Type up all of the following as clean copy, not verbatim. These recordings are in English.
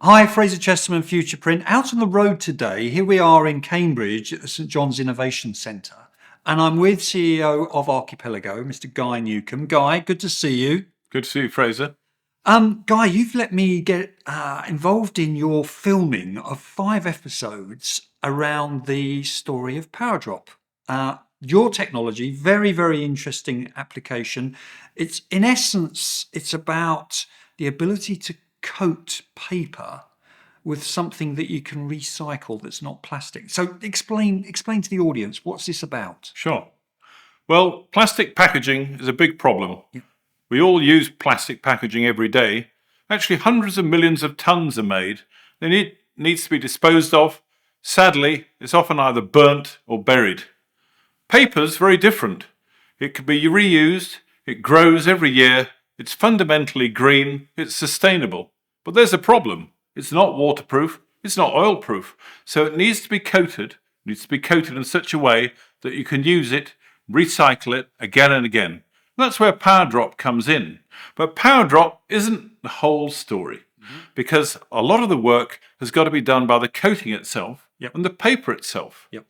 Hi, Fraser Chesterman, Future Print. Out on the road today. Here we are in Cambridge at the St John's Innovation Centre. And I'm with CEO of Archipelago, Mr. Guy Newcomb. Guy, good to see you. Good to see you, Fraser. Guy, you've let me get involved in your filming of 5 episodes around the story of PowerDrop. Your technology, very, very interesting application. It's in essence, it's about the ability to coat paper with something that you can recycle that's not plastic. So explain to the audience, what's this about? Sure. Well, plastic packaging is a big problem. Yeah. We all use plastic packaging every day. Actually, hundreds of millions of tons are made. It needs to be disposed of. Sadly, it's often either burnt or buried. Paper's very different. It can be reused, it grows every year, it's fundamentally green, it's sustainable. But there's a problem. It's not waterproof, it's not oil-proof. So it needs to be coated. It needs to be coated in such a way that you can use it, recycle it again and again. And that's where PowerDrop comes in. But PowerDrop isn't the whole story, because a lot of the work has got to be done by the coating itself and the paper itself. Yep.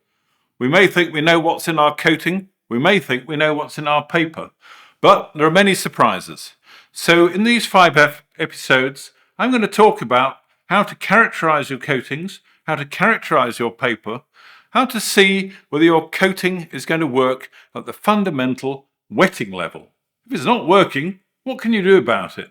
We may think we know what's in our coating, we may think we know what's in our paper, but there are many surprises. So in these 5 episodes, I'm going to talk about how to characterize your coatings, how to characterize your paper, how to see whether your coating is going to work at the fundamental wetting level. If it's not working, what can you do about it?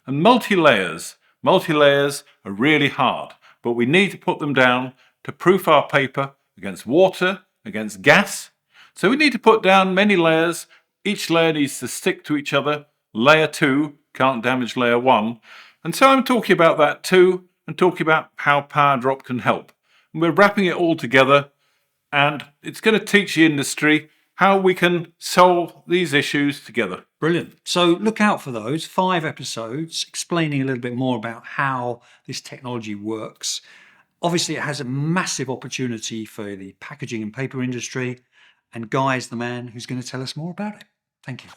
And multi-layers are really hard, but we need to put them down to proof our paper against water, against gas. So we need to put down many layers. Each layer needs to stick to each other. Layer 2 can't damage layer 1. And so I'm talking about that too, and talking about how PowerDrop can help. And we're wrapping it all together, and it's going to teach the industry how we can solve these issues together. Brilliant. So look out for those 5 episodes explaining a little bit more about how this technology works. Obviously, it has a massive opportunity for the packaging and paper industry, and Guy is the man who's going to tell us more about it. Thank you.